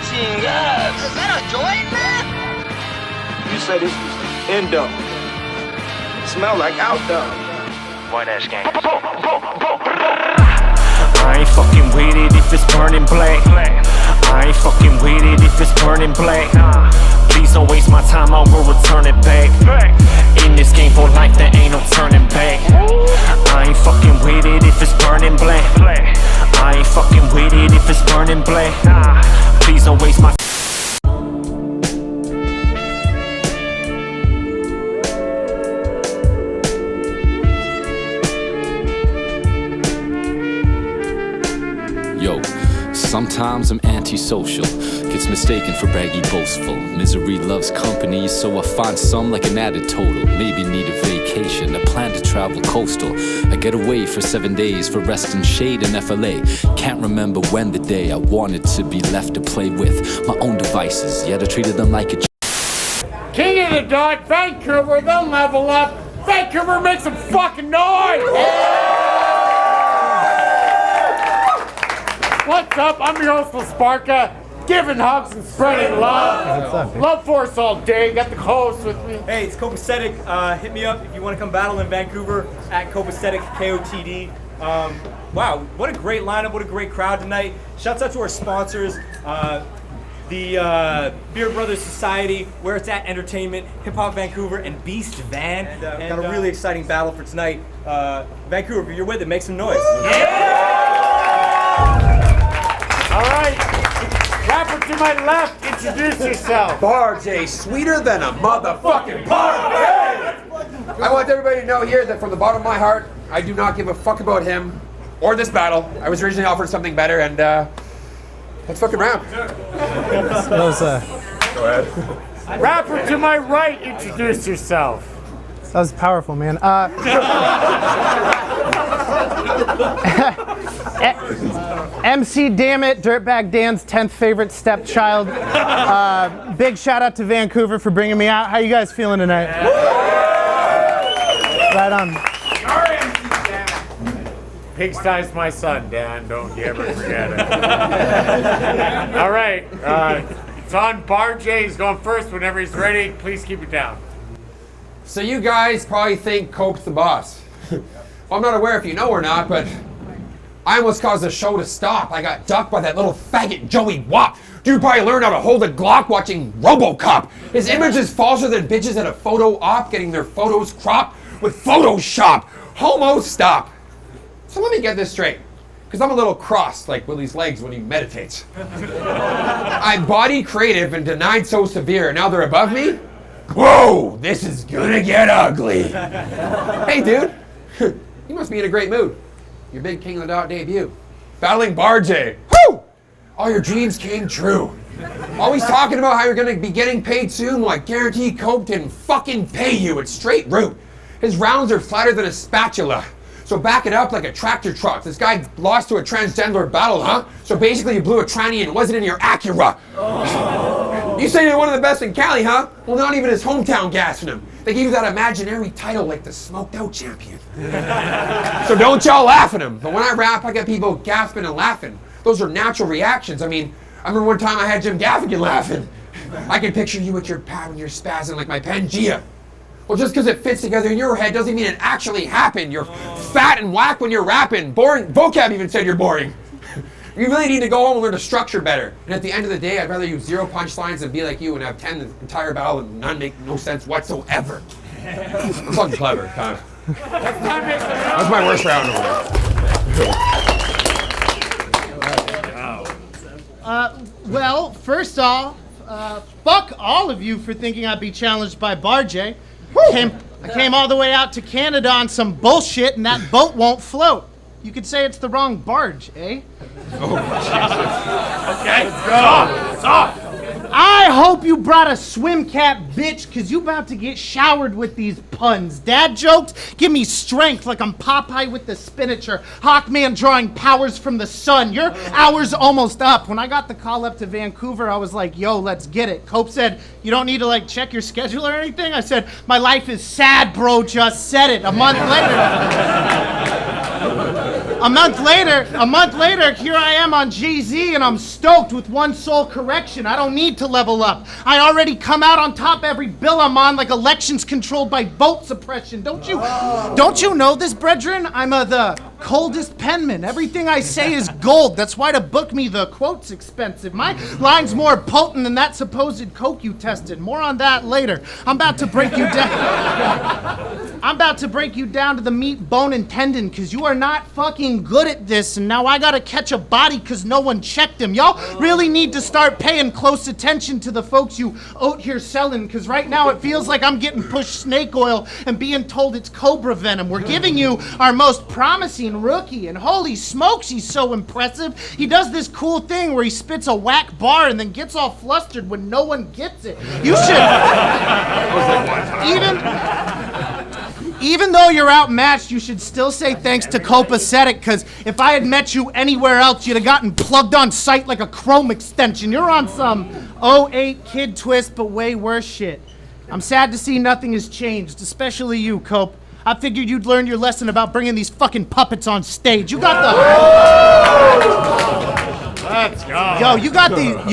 chingados. Is that a joint, man? You say this was Indo. Smell like outdoor. White ass gang. I ain't fucking with it if it's burning black. I ain't fucking with it if it's burning black. Please don't waste my time, I will return it back. In this game for life, there ain't no turning back. I ain't fucking with it if it's burning black. I ain't fucking with it if it's burning black. Please don't waste my Yo, sometimes I'm antisocial, gets mistaken for braggy boastful. Misery loves company, so I find some like an added total. Maybe need a vacation, a plan to travel coastal. I get away for 7 days for rest and shade in FLA. Can't remember when the day I wanted to be left to play with my own devices, yet I treated them like a King of the Dot, Vancouver, they'll level up. Vancouver, make some fucking noise! What's up? I'm your host, Sparka, giving hugs and spreading love. Love for us all day. Got the co-host with me. Hey, it's Copasetic. Hit me up if you want to come battle in Vancouver at Copasetic, KOTD. Wow, what a great lineup, what a great crowd tonight. Shouts out to our sponsors, the Beer Brothers Society, Where It's At Entertainment, Hip Hop Vancouver, and Beast Van. And got a really exciting battle for tonight. Vancouver, if you're with it, make some noise. All right, rapper to my left, introduce yourself. RJ, sweeter than a motherfucking party. I want everybody to know here that from the bottom of my heart, I do not give a fuck about him or this battle. I was originally offered something better, and let's fuck around. Go ahead. Rapper to my right, introduce yourself. That was powerful, man. MC Damnit, Dirtbag Dan's 10th favorite stepchild. Big shout out to Vancouver for bringing me out. How you guys feeling tonight? Right on. Pigsty's my son, Dan. Don't you ever forget it. All right, it's on Bar J. He's going first whenever he's ready. Please keep it down. So you guys probably think Coke's the boss. Well, I'm not aware if you know or not, but I almost caused the show to stop. I got ducked by that little faggot Joey Wop. Dude probably learned how to hold a Glock watching RoboCop. His image is falser than bitches at a photo op getting their photos cropped with Photoshop. Homo, stop. So let me get this straight, because I'm a little crossed like Willie's legs when he meditates. I body creative and denied so severe, now they're above me? Whoa, this is gonna get ugly. Hey dude, you must be in a great mood. Your big King of the Dot debut. Battling Bar J. Woo! All your dreams came true. Always talking about how you're gonna be getting paid soon. Well, I guarantee Coke didn't fucking pay you. It's straight root. His rounds are flatter than a spatula. So back it up like a tractor truck. This guy lost to a transgender battle, huh? So basically you blew a tranny and it wasn't in your Acura. You say you're one of the best in Cali, huh? Well, not even his hometown gassing him. They gave you that imaginary title like the smoked out champion. So don't y'all laugh at him. But when I rap, I get people gasping and laughing. Those are natural reactions. I mean, I remember one time I had Jim Gaffigan laughing. I can picture you at your pad when you're spazzing like my Pangea. Well, just because it fits together in your head doesn't mean it actually happened. You're fat and whack when you're rapping. Boring. Vocab even said you're boring. You really need to go home and learn to structure better. And at the end of the day, I'd rather use 0 punchlines than be like you and have 10 the entire battle and none make no sense whatsoever. I'm fucking clever. That's my worst round over there. Well, first off, fuck all of you for thinking I'd be challenged by Bar J. I came all the way out to Canada on some bullshit and that boat won't float. You could say it's the wrong barge, eh? Oh, Jesus. Okay, stop. I hope you brought a swim cap, bitch, because you about to get showered with these puns. Dad jokes give me strength like I'm Popeye with the spinach or Hawkman drawing powers from the sun. Your hour's almost up. When I got the call up to Vancouver, I was like, yo, let's get it. Cope said, you don't need to like check your schedule or anything? I said, my life is sad, bro, just said it. A month later. A month later, here I am on Jay-Z, and I'm stoked with one sole correction. I don't need to level up. I already come out on top every bill I'm on, like elections controlled by vote suppression. Don't you know this, brethren? I'm the coldest penman. Everything I say is gold. That's why to book me, the quote's expensive. My line's more potent than that supposed coke you tested. More on that later. I'm about to break you down to the meat, bone, and tendon, because you are not fucking good at this, and now I gotta catch a body because no one checked him. Y'all really need to start paying close attention to the folks you out here selling, because right now it feels like I'm getting pushed snake oil and being told it's cobra venom. We're giving you our most promising rookie, and holy smokes, he's so impressive. He does this cool thing where he spits a whack bar and then gets all flustered when no one gets it. You should... Even though you're outmatched, you should still say thanks to Copasetic, because if I had met you anywhere else, you'd have gotten plugged on sight like a Chrome extension. You're on some 08 kid twist, but way worse shit. I'm sad to see nothing has changed, especially you, Cope. I figured you'd learn your lesson about bringing these fucking puppets on stage. You got the... Let's go. Yo, you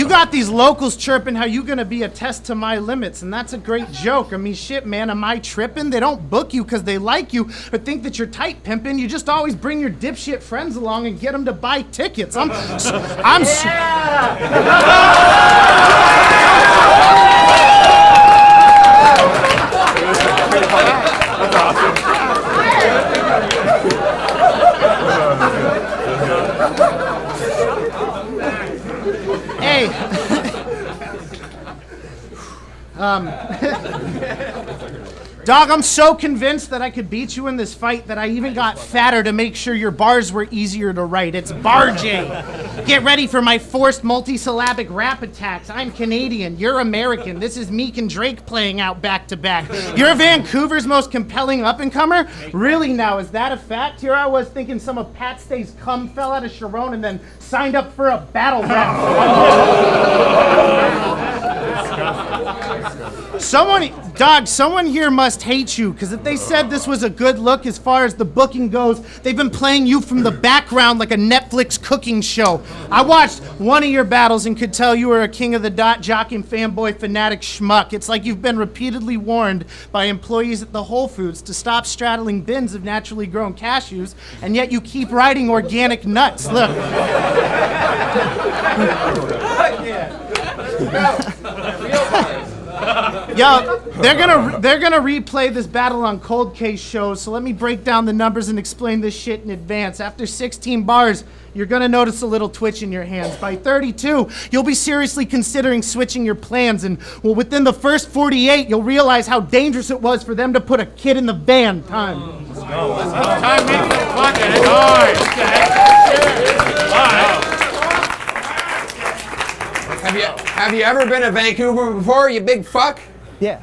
got these locals chirping how you gonna be a test to my limits, and that's a great joke. I mean, shit, man, am I tripping? They don't book you because they like you or think that you're tight pimping. You just always bring your dipshit friends along and get them to buy tickets. Hey. Dog, I'm so convinced that I could beat you in this fight that I even got fatter to make sure your bars were easier to write. It's Barjay. Get ready for my forced multisyllabic rap attacks. I'm Canadian. You're American. This is Meek and Drake playing out back to back. You're Vancouver's most compelling up-and-comer? Really now, is that a fact? Here I was thinking some of Pat Stay's cum fell out of Sharon and then signed up for a battle rap. Someone here must hate you, because if they said this was a good look as far as the booking goes, they've been playing you from the background like a Netflix cooking show. I watched one of your battles and could tell you were a king of the dot jocking fanboy fanatic schmuck. It's like you've been repeatedly warned by employees at the Whole Foods to stop straddling bins of naturally grown cashews, and yet you keep riding organic nuts. Look. Yo, they're gonna replay this battle on cold case shows, so let me break down the numbers and explain this shit in advance. After 16 bars, you're gonna notice a little twitch in your hands. By 32, you'll be seriously considering switching your plans, and well, within the first 48, you'll realize how dangerous it was for them to put a kid in the van. Time. Let's go. Time makes the fucking noise. Have you ever been to Vancouver before, you big fuck? Yeah.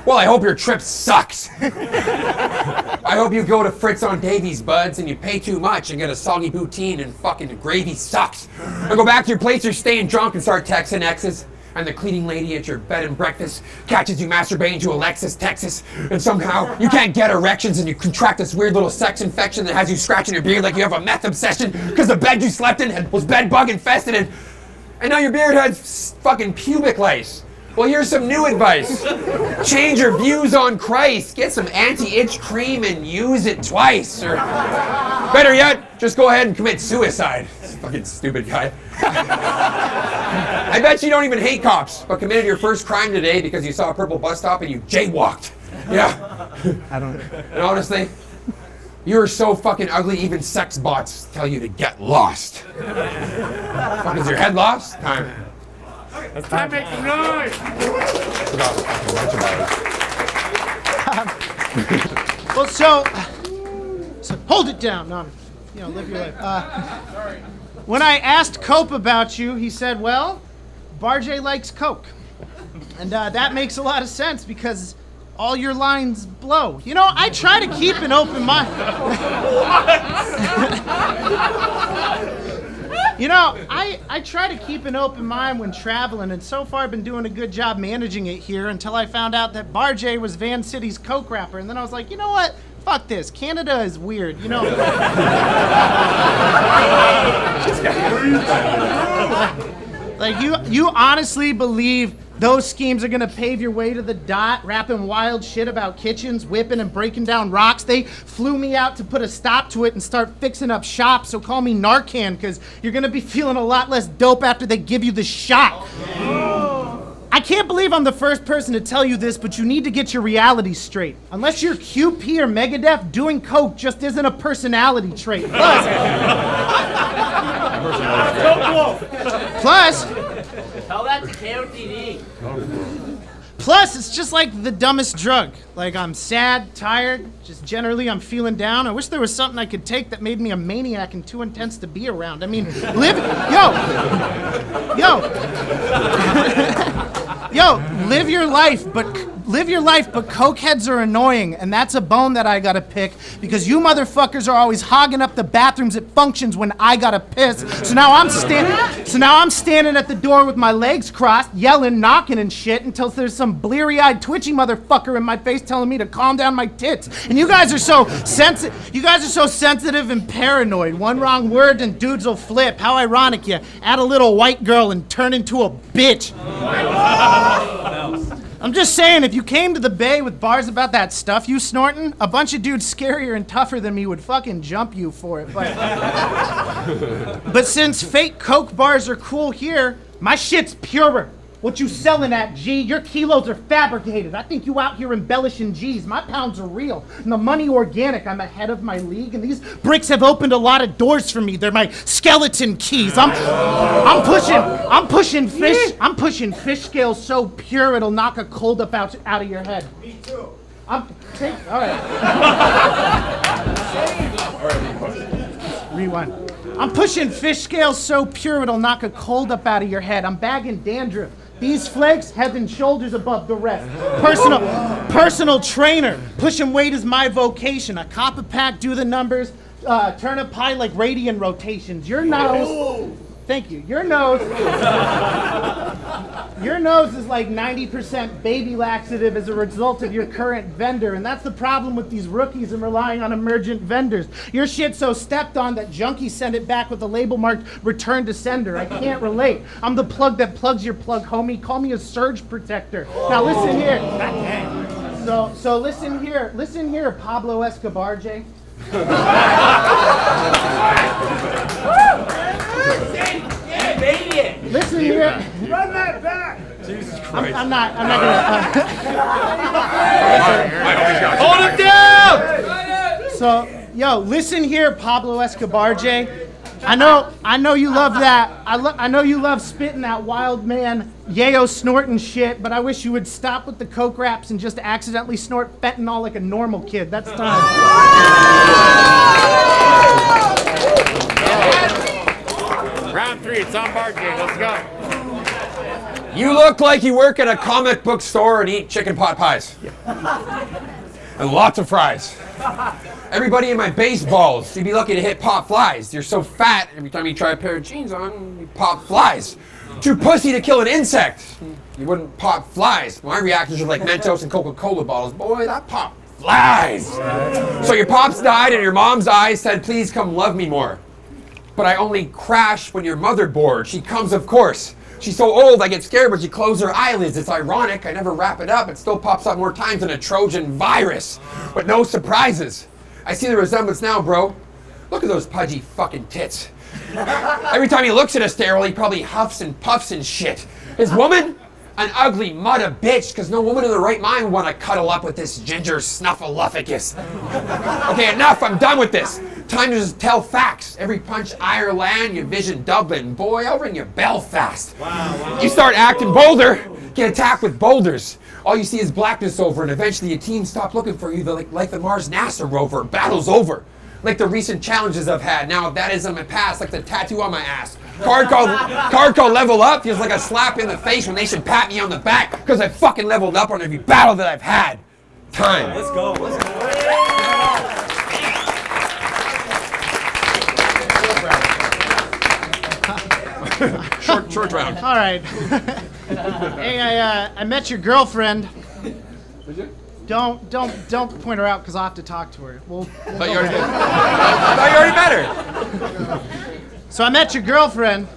Well, I hope your trip sucks. I hope you go to Fritz on Davies, buds, and you pay too much and get a soggy poutine and fucking gravy sucks. And go back to your place, you're staying drunk and start texting exes. And the cleaning lady at your bed and breakfast catches you masturbating to Alexis, Texas, and somehow you can't get erections and you contract this weird little sex infection that has you scratching your beard like you have a meth obsession because the bed you slept in was bed bug infested and now your beard has fucking pubic lice. Well, here's some new advice. Change your views on Christ. Get some anti-itch cream and use it twice. Or better yet, just go ahead and commit suicide. Fucking stupid guy. I bet you don't even hate cops, but committed your first crime today because you saw a purple bus stop and you jaywalked. Yeah. I don't. And honestly, you're so fucking ugly, even sex bots tell you to get lost. Fuck, is your head lost? Time. It's time to make some noise. Well, so hold it down. No, live your life. When I asked Cope about you, he said, well, Barjay likes Coke. And that makes a lot of sense because all your lines blow. I try to keep an open mind. I try to keep an open mind when traveling, and so far I've been doing a good job managing it here until I found out that Barjay was Van City's Coke rapper. And then I was like, you know what? fuck this. Canada is weird, you know. Like, you honestly believe those schemes are gonna pave your way to the dot, rapping wild shit about kitchens, whipping and breaking down rocks? They flew me out to put a stop to it and start fixing up shop, so call me Narcan, because you're gonna be feeling a lot less dope after they give you the shot. I can't believe I'm the first person to tell you this, but you need to get your reality straight. Unless you're QP or Megadeth, doing coke just isn't a personality trait. Plus, Tell that to KOTD. Plus, it's just like the dumbest drug. Like, I'm sad, tired, just generally I'm feeling down. I wish there was something I could take that made me a maniac and too intense to be around. I mean, live your life, but cokeheads are annoying, and that's a bone that I gotta pick because you motherfuckers are always hogging up the bathrooms at functions when I gotta piss. So now I'm standing at the door with my legs crossed, yelling, knocking and shit until there's some bleary-eyed, twitchy motherfucker in my face telling me to calm down my tits. And you guys are so sensitive and paranoid. One wrong word and dudes will flip. How ironic, you add a little white girl and turn into a bitch. I'm just saying, if you came to the Bay with bars about that stuff you snorting, a bunch of dudes scarier and tougher than me would fucking jump you for it. But since fake coke bars are cool here, my shit's purer. What you selling at, G? Your kilos are fabricated. I think you out here embellishing G's. My pounds are real, and the money organic. I'm ahead of my league, and these bricks have opened a lot of doors for me. They're my skeleton keys. I'm pushing fish scales so pure it'll knock a cold up out of your head. Me too. All right. Rewind. I'm pushing fish scales so pure it'll knock a cold up out of your head. I'm bagging dandruff. These flakes, head and shoulders above the rest. Personal trainer. Pushing weight is my vocation. I cop a pack, do the numbers, turn a pie like radian rotations. Your nose. Thank you. Your nose is like 90% baby laxative as a result of your current vendor, and that's the problem with these rookies and relying on emergent vendors. Your shit's so stepped on that junkies send it back with a label marked return to sender. I can't relate. I'm the plug that plugs your plug, homie. Call me a surge protector. Now listen here. So listen here, Pablo Escobar, Jay. Listen here. Run that back! Jesus Christ. I'm not gonna. Hold him down! So, listen here, Pablo Escobar, Jay. I know you love that. I know you love spitting that wild man, yayo snorting shit, but I wish you would stop with the coke raps and just accidentally snort fentanyl like a normal kid. That's time. Round 3, it's on Bar Jay. Let's go. You look like you work at a comic book store and eat chicken pot pies. And lots of fries. Everybody in my baseballs, you'd be lucky to hit pop flies. You're so fat, every time you try a pair of jeans on, you pop flies. Too pussy to kill an insect. You wouldn't pop flies. My reactions are like Mentos and Coca-Cola bottles. Boy, that pop flies. So your pops died and your mom's eyes said, please come love me more. But I only crash when your motherboard. She comes, of course. She's so old, I get scared when she closes her eyelids. It's ironic, I never wrap it up. It still pops up more times than a Trojan virus. But no surprises. I see the resemblance now, bro. Look at those pudgy fucking tits. Every time he looks at a sterile, he probably huffs and puffs and shit. His woman? An ugly mudda bitch, because no woman in the right mind would want to cuddle up with this ginger snuffleupagus. Okay, enough, I'm done with this. Time to just tell facts. Every punch Ireland, you vision Dublin. Boy, I'll ring you Belfast. Wow. You start acting bolder, get attacked with boulders. All you see is blackness over, and eventually your team stop looking for you like the Mars NASA rover. Battle's over. Like the recent challenges I've had. Now that is in my past, like the tattoo on my ass. Card called Level Up feels like a slap in the face when they should pat me on the back because I fucking leveled up on every battle that I've had. Time. Let's go. Short round. All right. Hey, I met your girlfriend. Did you? Don't point her out because I'll have to talk to her. We'll Thought you already did. I thought you already met her. So I met your girlfriend.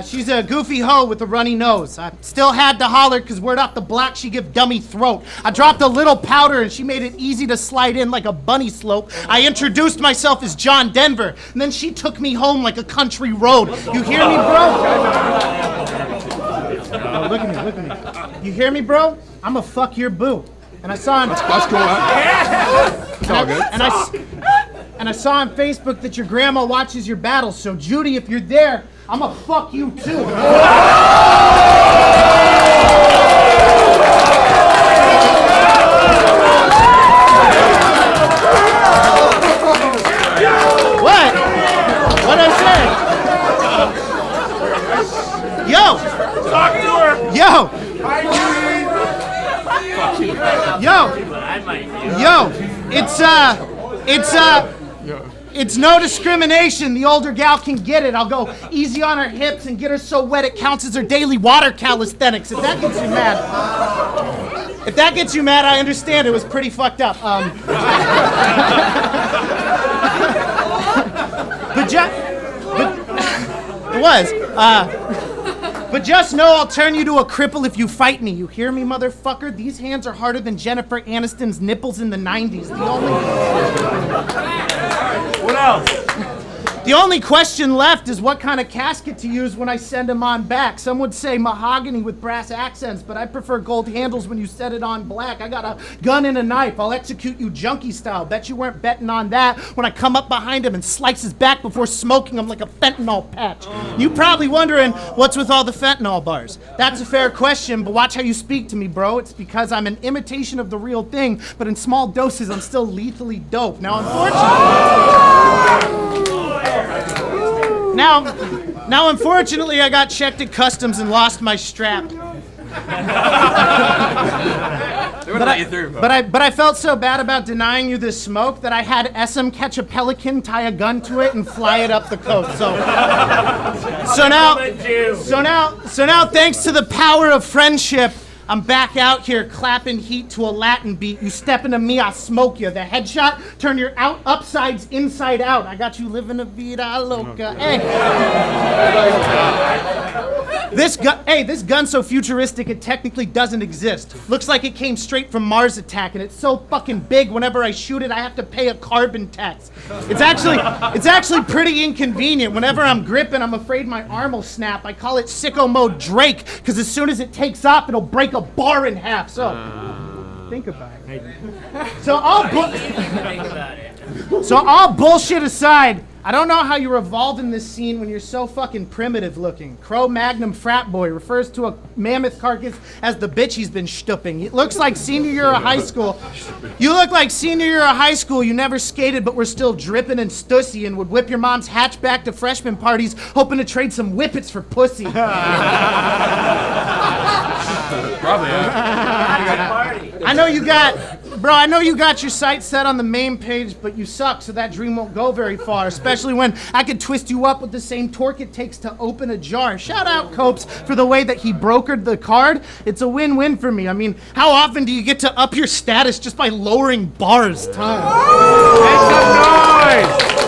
She's a goofy hoe with a runny nose. I still had to holler because word off the block she give dummy throat. I dropped a little powder and she made it easy to slide in like a bunny slope. I introduced myself as John Denver and then she took me home like a country road. You hear me, bro? Oh, look at me. You hear me, bro? I'ma fuck your boo. And I saw on That's cool, huh? It's all good. and I saw on Facebook that your grandma watches your battles. So Judy, if you're there, I'ma fuck you too. What? What'd I say? Yo! Talk to her. Yo! It's no discrimination. The older gal can get it. I'll go easy on her hips and get her so wet it counts as her daily water calisthenics. If that gets you mad, I understand. It was pretty fucked up. But just know I'll turn you to a cripple if you fight me. You hear me, motherfucker? These hands are harder than Jennifer Aniston's nipples in the 90s. What else? The only question left is what kind of casket to use when I send him on back. Some would say mahogany with brass accents, but I prefer gold handles when you set it on black. I got a gun and a knife. I'll execute you junkie style. Bet you weren't betting on that when I come up behind him and slice his back before smoking him like a fentanyl patch. You probably wondering what's with all the fentanyl bars. That's a fair question, but watch how you speak to me, bro. It's because I'm an imitation of the real thing, but in small doses I'm still lethally dope. Now, unfortunately, I got checked at customs and lost my strap. They wouldn't let you through, bro. But I felt so bad about denying you this smoke that I had SM catch a pelican, tie a gun to it, and fly it up the coast. So now, thanks to the power of friendship, I'm back out here clapping heat to a Latin beat. You step into me, I smoke you. The headshot, turn your upsides inside out. I got you living a vida loca. Hey. This gun's so futuristic it technically doesn't exist. Looks like it came straight from Mars Attack, and it's so fucking big whenever I shoot it I have to pay a carbon tax. It's actually pretty inconvenient. Whenever I'm gripping, I'm afraid my arm will snap. I call it sicko mode Drake, because as soon as it takes off, it'll break a bar in half. So think about it. So all bullshit aside, I don't know how you're evolved in this scene when you're so fucking primitive looking. Cro-Magnon frat boy refers to a mammoth carcass as the bitch he's been stooping. It looks like senior year of high school. You look like senior year of high school. You never skated but were still dripping and stussy and would whip your mom's hatchback to freshman parties hoping to trade some whippets for pussy. Probably, I know you got your sights set on the main page, but you suck, so that dream won't go very far, especially when I could twist you up with the same torque it takes to open a jar. Shout out Copes for the way that he brokered the card. It's a win-win for me. I mean, how often do you get to up your status just by lowering bars? Time. Make some noise!